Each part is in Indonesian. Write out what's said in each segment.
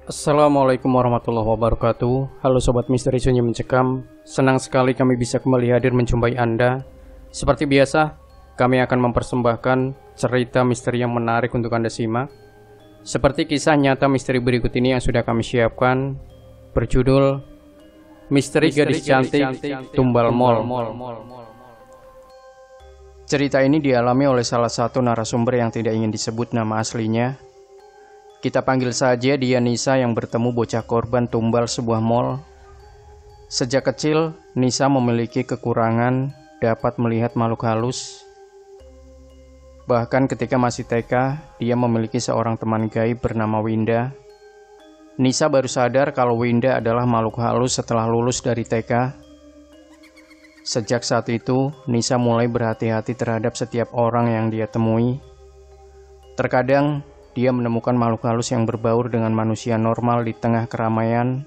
Assalamualaikum warahmatullahi wabarakatuh. Halo Sobat Misteri Sunyi Mencekam. Senang sekali kami bisa kembali hadir menjumpai Anda. Seperti biasa, kami akan mempersembahkan cerita misteri yang menarik untuk Anda simak. Seperti kisah nyata misteri berikut ini yang sudah kami siapkan, berjudul Misteri Gadis Cantik Tumbal Mall. Cerita ini dialami oleh salah satu narasumber yang tidak ingin disebut nama aslinya. Kita panggil saja dia Nisa yang bertemu bocah korban tumbal sebuah mall. Sejak kecil, Nisa memiliki kekurangan dapat melihat makhluk halus. Bahkan ketika masih TK, dia memiliki seorang teman gaib bernama Winda. Nisa baru sadar kalau Winda adalah makhluk halus setelah lulus dari TK. Sejak saat itu, Nisa mulai berhati-hati terhadap setiap orang yang dia temui. Terkadang, dia menemukan makhluk halus yang berbaur dengan manusia normal di tengah keramaian.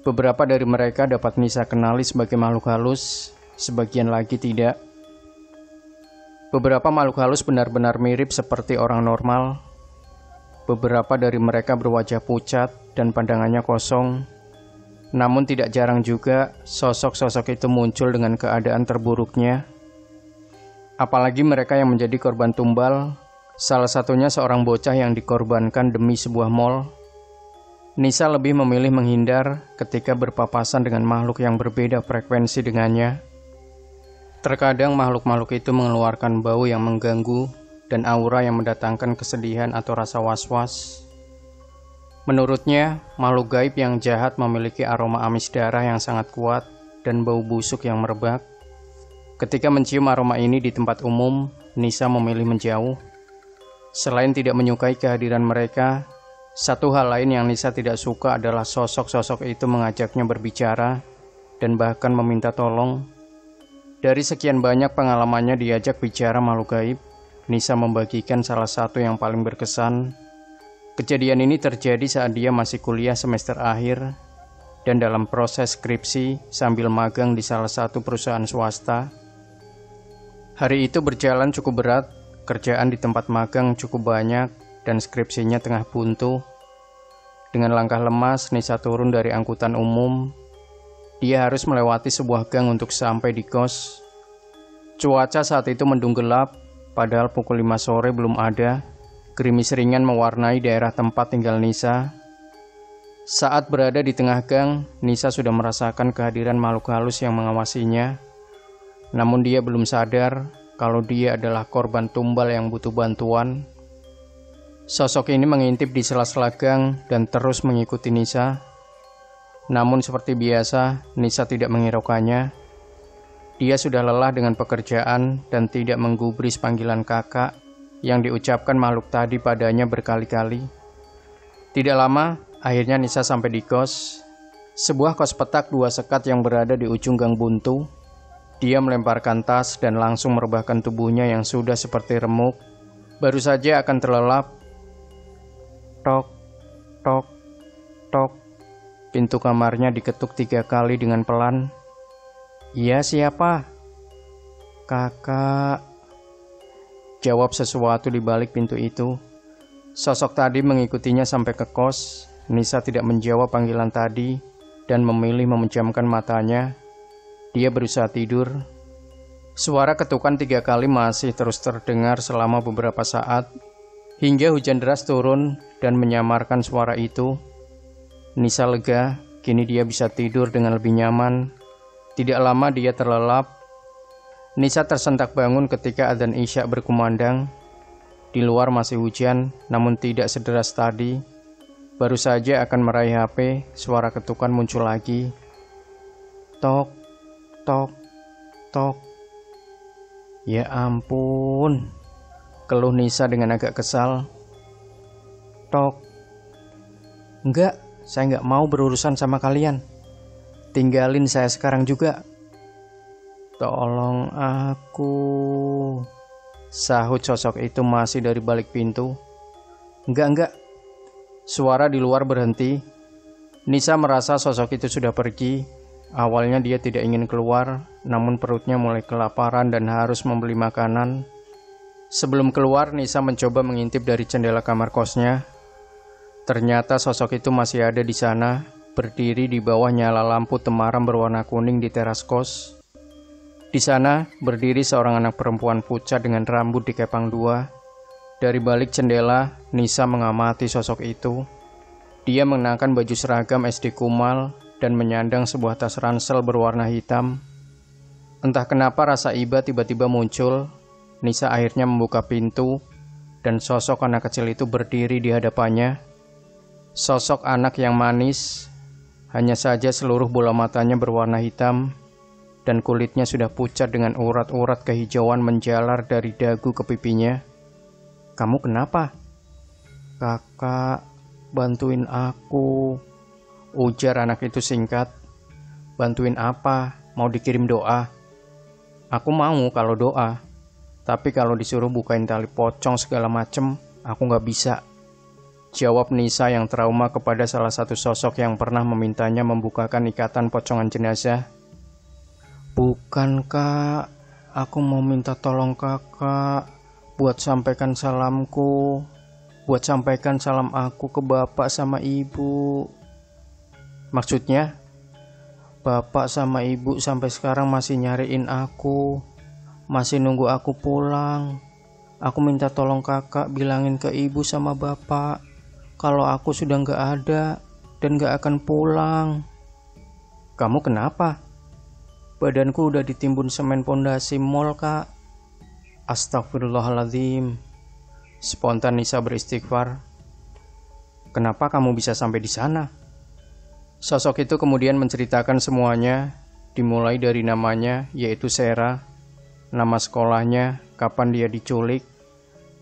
Beberapa dari mereka dapat Nisa kenali sebagai makhluk halus, sebagian lagi tidak. Beberapa makhluk halus benar-benar mirip seperti orang normal. Beberapa dari mereka berwajah pucat dan pandangannya kosong. Namun tidak jarang juga sosok-sosok itu muncul dengan keadaan terburuknya. Apalagi mereka yang menjadi korban tumbal. Salah satunya seorang bocah yang dikorbankan demi sebuah mall. Nisa lebih memilih menghindar ketika berpapasan dengan makhluk yang berbeda frekuensi dengannya. Terkadang makhluk-makhluk itu mengeluarkan bau yang mengganggu dan aura yang mendatangkan kesedihan atau rasa was-was. Menurutnya, makhluk gaib yang jahat memiliki aroma amis darah yang sangat kuat dan bau busuk yang merebak. Ketika mencium aroma ini di tempat umum, Nisa memilih menjauh. Selain tidak menyukai kehadiran mereka, satu hal lain yang Nisa tidak suka adalah sosok-sosok itu mengajaknya berbicara dan bahkan meminta tolong. Dari sekian banyak pengalamannya diajak bicara makhluk gaib, Nisa membagikan salah satu yang paling berkesan. Kejadian ini terjadi saat dia masih kuliah semester akhir dan dalam proses skripsi sambil magang di salah satu perusahaan swasta. Hari itu berjalan cukup berat. Kerjaan di tempat magang cukup banyak dan skripsinya tengah buntu. Dengan langkah lemas, Nisa turun dari angkutan umum. Dia harus melewati sebuah gang untuk sampai di kos. Cuaca saat itu mendung gelap, padahal pukul 5 sore belum ada. Gerimis ringan mewarnai daerah tempat tinggal Nisa. Saat berada di tengah gang, Nisa sudah merasakan kehadiran makhluk halus yang mengawasinya. Namun dia belum sadar kalau dia adalah korban tumbal yang butuh bantuan. Sosok ini mengintip di sela-sela gang dan terus mengikuti Nisa. Namun seperti biasa, Nisa tidak menghiraukannya. Dia sudah lelah dengan pekerjaan dan tidak menggubris panggilan kakak yang diucapkan makhluk tadi padanya berkali-kali. Tidak lama, akhirnya Nisa sampai di kos. Sebuah kos petak 2 sekat yang berada di ujung gang buntu. Dia melemparkan tas dan langsung merebahkan tubuhnya yang sudah seperti remuk. Baru saja akan terlelap. Tok, tok, tok. Pintu kamarnya diketuk 3 kali dengan pelan. "Iya, siapa?" "Kakak." Jawab sesuatu di balik pintu itu. Sosok tadi mengikutinya sampai ke kos. Nisa tidak menjawab panggilan tadi dan memilih memejamkan matanya. Dia berusaha tidur. Suara ketukan 3 kali masih terus terdengar selama beberapa saat, hingga hujan deras turun dan menyamarkan suara itu. Nisa lega, kini dia bisa tidur dengan lebih nyaman. Tidak lama dia terlelap. Nisa tersentak bangun ketika adzan Isya berkumandang. Di luar masih hujan, namun tidak sederas tadi. Baru saja akan meraih HP, suara ketukan muncul lagi. Tok, tok, tok. "Ya ampun," keluh Nisa dengan agak kesal. "Tok." "Enggak, saya enggak mau berurusan sama kalian. Tinggalin saya sekarang juga." "Tolong aku," sahut sosok itu masih dari balik pintu. Enggak. Suara di luar berhenti. Nisa merasa sosok itu sudah pergi. Awalnya dia tidak ingin keluar, namun perutnya mulai kelaparan dan harus membeli makanan. Sebelum keluar, Nisa mencoba mengintip dari jendela kamar kosnya. Ternyata sosok itu masih ada di sana, berdiri di bawah nyala lampu temaram berwarna kuning di teras kos. Di sana berdiri seorang anak perempuan pucat dengan rambut dikepang dua. Dari balik jendela, Nisa mengamati sosok itu. Dia mengenakan baju seragam SD Kumal dan menyandang sebuah tas ransel berwarna hitam. Entah kenapa rasa iba tiba-tiba muncul. Nisa akhirnya membuka pintu dan sosok anak kecil itu berdiri di hadapannya. Sosok anak yang manis, hanya saja seluruh bola matanya berwarna hitam dan kulitnya sudah pucat dengan urat-urat kehijauan menjalar dari dagu ke pipinya. "Kamu kenapa?" "Kakak, bantuin aku," ujar anak itu singkat. "Bantuin apa? Mau dikirim doa?" "Aku mau kalau doa, tapi kalau disuruh bukain tali pocong segala macem, aku gak bisa," jawab Nisa yang trauma kepada salah satu sosok yang pernah memintanya membukakan ikatan pocongan jenazah. "Bukan kak, aku mau minta tolong kakak buat sampaikan salamku, buat sampaikan salam aku ke bapak sama ibu." "Maksudnya?" "Bapak sama ibu sampai sekarang masih nyariin aku, masih nunggu aku pulang. Aku minta tolong kakak bilangin ke ibu sama bapak kalau aku sudah gak ada dan gak akan pulang." "Kamu kenapa?" "Badanku udah ditimbun semen pondasi mall kak." "Astagfirullahaladzim." Spontan Nisa beristighfar. "Kenapa kamu bisa sampai di sana?" Sosok itu kemudian menceritakan semuanya, dimulai dari namanya yaitu Sera, nama sekolahnya, kapan dia diculik,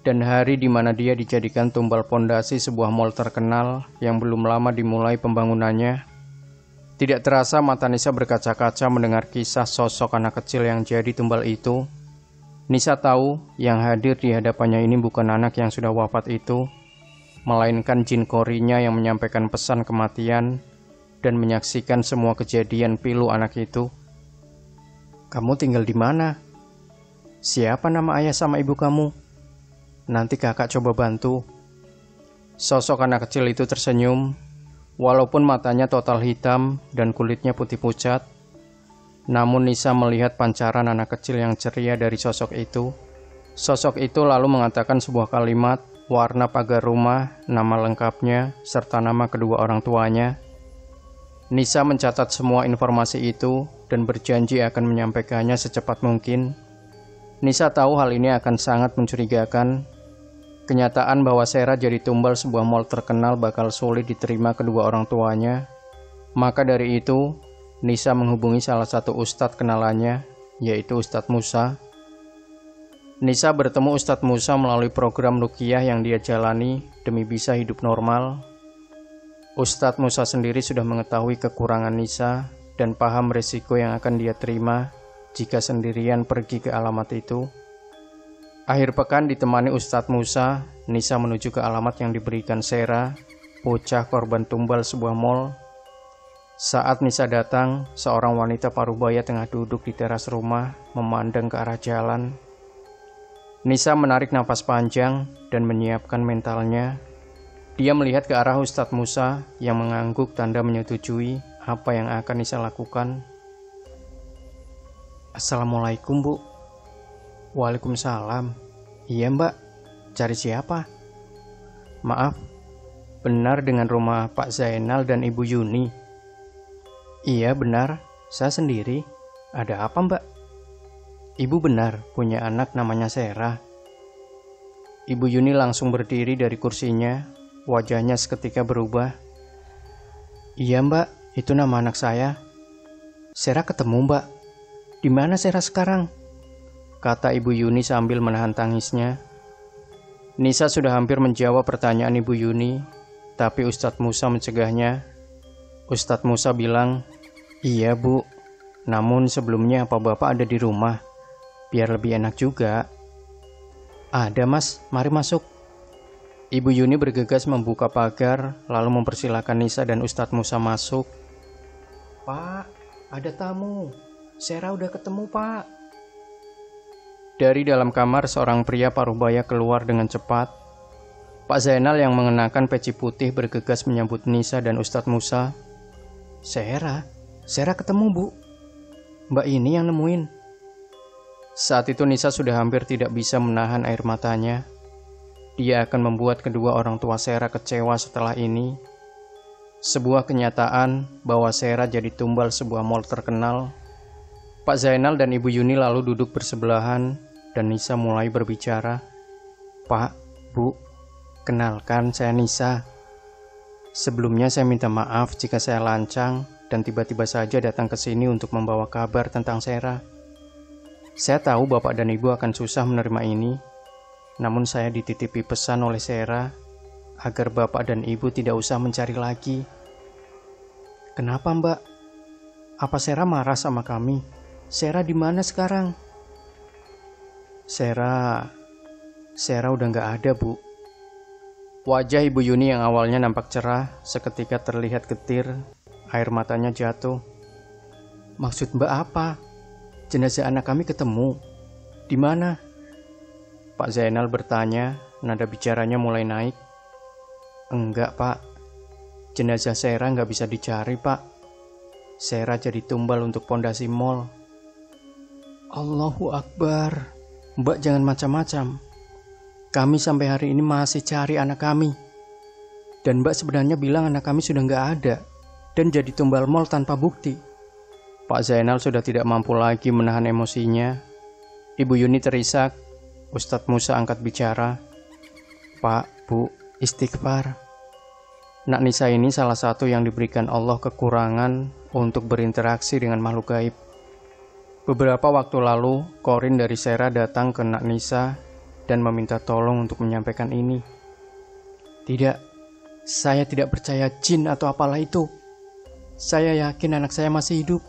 dan hari di mana dia dijadikan tumbal pondasi sebuah mal terkenal yang belum lama dimulai pembangunannya. Tidak terasa mata Nisa berkaca-kaca mendengar kisah sosok anak kecil yang jadi tumbal itu. Nisa tahu yang hadir di hadapannya ini bukan anak yang sudah wafat itu, melainkan jin korinya yang menyampaikan pesan kematian dan menyaksikan semua kejadian pilu anak itu. "Kamu tinggal di mana? Siapa nama ayah sama ibu kamu? Nanti kakak coba bantu." Sosok anak kecil itu tersenyum, walaupun matanya total hitam dan kulitnya putih pucat. Namun Nisa melihat pancaran anak kecil yang ceria dari sosok itu. Sosok itu lalu mengatakan sebuah kalimat, warna pagar rumah, nama lengkapnya, serta nama kedua orang tuanya. Nisa mencatat semua informasi itu dan berjanji akan menyampaikannya secepat mungkin. Nisa tahu hal ini akan sangat mencurigakan. Kenyataan bahwa Sera jadi tumbal sebuah mal terkenal bakal sulit diterima kedua orang tuanya. Maka dari itu, Nisa menghubungi salah satu ustadz kenalannya, yaitu Ustadz Musa. Nisa bertemu Ustadz Musa melalui program ruqyah yang dia jalani demi bisa hidup normal. Ustadz Musa sendiri sudah mengetahui kekurangan Nisa dan paham risiko yang akan dia terima jika sendirian pergi ke alamat itu. Akhir pekan ditemani Ustadz Musa, Nisa menuju ke alamat yang diberikan Sera, bocah korban tumbal sebuah mal. Saat Nisa datang, seorang wanita parubaya tengah duduk di teras rumah memandang ke arah jalan. Nisa menarik napas panjang dan menyiapkan mentalnya. Dia melihat ke arah Ustadz Musa yang mengangguk tanda menyetujui apa yang akan Nisa lakukan. "Assalamualaikum, Bu." "Waalaikumsalam." "Iya mbak, cari siapa?" "Maaf, benar dengan rumah Pak Zainal dan Ibu Yuni?" "Iya benar, saya sendiri. Ada apa mbak?" "Ibu benar punya anak namanya Sera." Ibu Yuni langsung berdiri dari kursinya, wajahnya seketika berubah. "Iya mbak, itu nama anak saya." "Sera ketemu mbak. Di mana Sera sekarang?" kata Ibu Yuni sambil menahan tangisnya. Nisa sudah hampir menjawab pertanyaan Ibu Yuni, tapi Ustadz Musa mencegahnya. Ustadz Musa bilang, "Iya Bu, namun sebelumnya apa Bapak ada di rumah? Biar lebih enak juga." "Ada Mas, mari masuk." Ibu Yuni bergegas membuka pagar, lalu mempersilahkan Nisa dan Ustadz Musa masuk. "Pak, ada tamu. Sera udah ketemu Pak." Dari dalam kamar seorang pria parubaya keluar dengan cepat. Pak Zainal yang mengenakan peci putih bergegas menyambut Nisa dan Ustadz Musa. Sera ketemu bu. Mbak ini yang nemuin. Saat itu Nisa sudah hampir tidak bisa menahan air matanya. Dia akan membuat kedua orang tua Sera kecewa setelah ini. Sebuah kenyataan bahwa Sera jadi tumbal sebuah mall terkenal. Pak Zainal dan Ibu Yuni lalu duduk bersebelahan dan Nisa mulai berbicara. Pak, Bu, kenalkan saya Nisa. Sebelumnya saya minta maaf jika saya lancang dan tiba-tiba saja datang ke sini untuk membawa kabar tentang Sera. Saya tahu Bapak dan Ibu akan susah menerima ini, namun saya dititipi pesan oleh Sera agar Bapak dan Ibu tidak usah mencari lagi. Kenapa Mbak? Apa Sera marah sama kami? Sera di mana sekarang? Sera udah nggak ada Bu. Wajah Ibu Yuni yang awalnya nampak cerah seketika terlihat getir, air matanya jatuh. Maksud Mbak apa? Jenazah anak kami ketemu. Di mana? Pak Zainal bertanya, nada bicaranya mulai naik. Enggak Pak, jenazah Sera nggak bisa dicari Pak. Sera jadi tumbal untuk pondasi mall. Allahu Akbar. Mbak jangan macam-macam. Kami sampai hari ini masih cari anak kami. Dan Mbak sebenarnya bilang anak kami sudah nggak ada dan jadi tumbal mall tanpa bukti. Pak Zainal sudah tidak mampu lagi menahan emosinya. Ibu Yuni terisak. Ustadz Musa angkat bicara. Pak, Bu, istighfar. Nak Nisa ini salah satu yang diberikan Allah kekurangan untuk berinteraksi dengan makhluk gaib. Beberapa waktu lalu, Korin dari Sera datang ke Nak Nisa dan meminta tolong untuk menyampaikan ini. Tidak, saya tidak percaya jin atau apalah itu. Saya yakin anak saya masih hidup.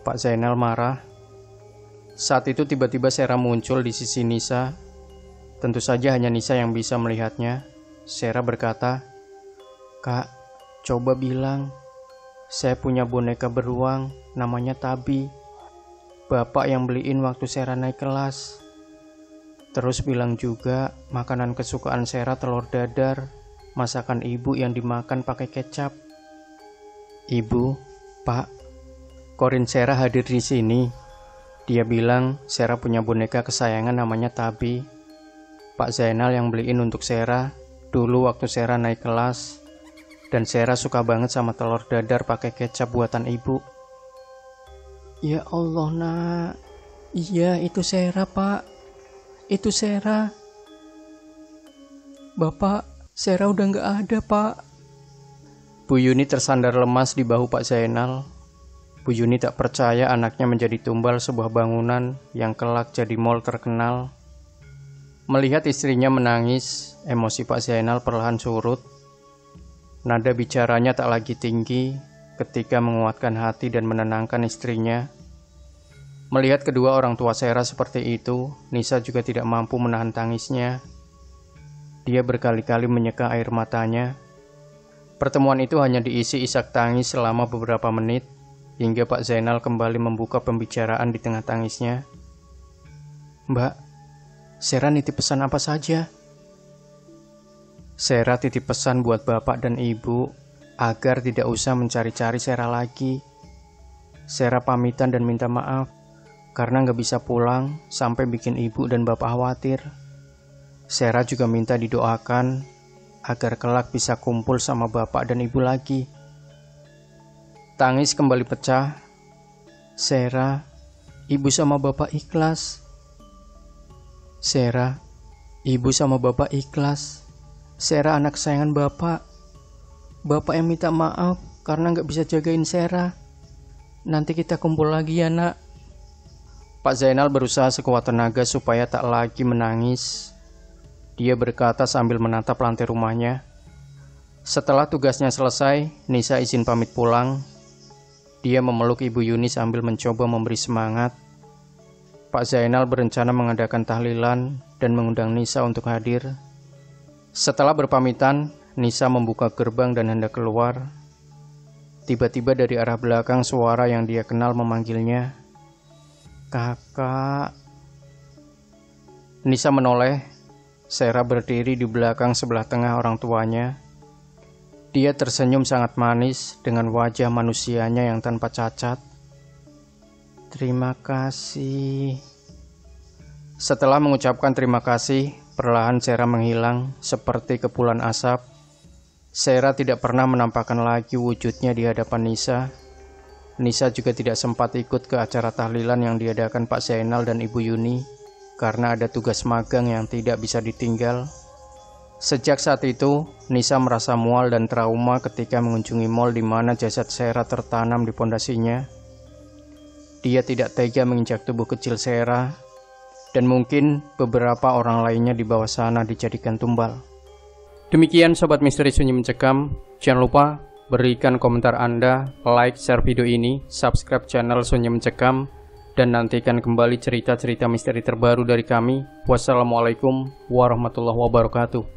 Pak Zainal marah. Saat itu tiba-tiba Sera muncul di sisi Nisa. Tentu saja hanya Nisa yang bisa melihatnya. Sera berkata, Kak, coba bilang, saya punya boneka beruang, namanya Tabi. Bapak yang beliin waktu Sera naik kelas. Terus bilang juga makanan kesukaan Sera telur dadar, masakan ibu yang dimakan pakai kecap. Ibu, Pak, Korin Sera hadir di sini. Dia bilang Sera punya boneka kesayangan namanya Tabi. Pak Zainal yang beliin untuk Sera dulu waktu Sera naik kelas. Dan Sera suka banget sama telur dadar pakai kecap buatan ibu. Ya Allah nak. Iya itu Sera Pak. Itu Sera. Bapak, Sera udah gak ada Pak. Bu Yuni tersandar lemas di bahu Pak Zainal. Bu Yuni tak percaya anaknya menjadi tumbal sebuah bangunan yang kelak jadi mall terkenal. Melihat istrinya menangis, emosi Pak Zainal perlahan surut. Nada bicaranya tak lagi tinggi ketika menguatkan hati dan menenangkan istrinya. Melihat kedua orang tua Sera seperti itu, Nisa juga tidak mampu menahan tangisnya. Dia berkali-kali menyeka air matanya. Pertemuan itu hanya diisi isak tangis selama beberapa menit, hingga Pak Zainal kembali membuka pembicaraan di tengah tangisnya. Mbak, Sera nitip pesan apa saja? Sera titip pesan buat bapak dan ibu agar tidak usah mencari-cari Sera lagi. Sera pamitan dan minta maaf karena gak bisa pulang sampai bikin ibu dan bapak khawatir. Sera juga minta didoakan agar kelak bisa kumpul sama bapak dan ibu lagi. Tangis kembali pecah. Sera, ibu sama bapak ikhlas. Sera, ibu sama bapak ikhlas. Sera anak kesayangan bapak. Bapak yang minta maaf karena gak bisa jagain Sera. Nanti kita kumpul lagi ya nak. Pak Zainal berusaha sekuat tenaga supaya tak lagi menangis. Dia berkata sambil menatap lantai rumahnya. Setelah tugasnya selesai, Nisa izin pamit pulang. Dia memeluk Ibu Yuni sambil mencoba memberi semangat. Pak Zainal berencana mengadakan tahlilan dan mengundang Nisa untuk hadir. Setelah berpamitan, Nisa membuka gerbang dan hendak keluar. Tiba-tiba dari arah belakang suara yang dia kenal memanggilnya. Kakak. Nisa menoleh. Sarah berdiri di belakang sebelah tengah orang tuanya. Dia tersenyum sangat manis dengan wajah manusianya yang tanpa cacat. "Terima kasih." Setelah mengucapkan terima kasih, perlahan Sarah menghilang seperti kepulan asap. Sarah tidak pernah menampakkan lagi wujudnya di hadapan Nisa. Nisa juga tidak sempat ikut ke acara tahlilan yang diadakan Pak Zainal dan Ibu Yuni karena ada tugas magang yang tidak bisa ditinggal. Sejak saat itu, Nisa merasa mual dan trauma ketika mengunjungi mal di mana jasad Sarah tertanam di pondasinya. Dia tidak tega menginjak tubuh kecil Sarah, dan mungkin beberapa orang lainnya di bawah sana dijadikan tumbal. Demikian Sobat Misteri Sunyi Mencekam. Jangan lupa berikan komentar Anda, like, share video ini, subscribe channel Sunyi Mencekam, dan nantikan kembali cerita-cerita misteri terbaru dari kami. Wassalamualaikum warahmatullahi wabarakatuh.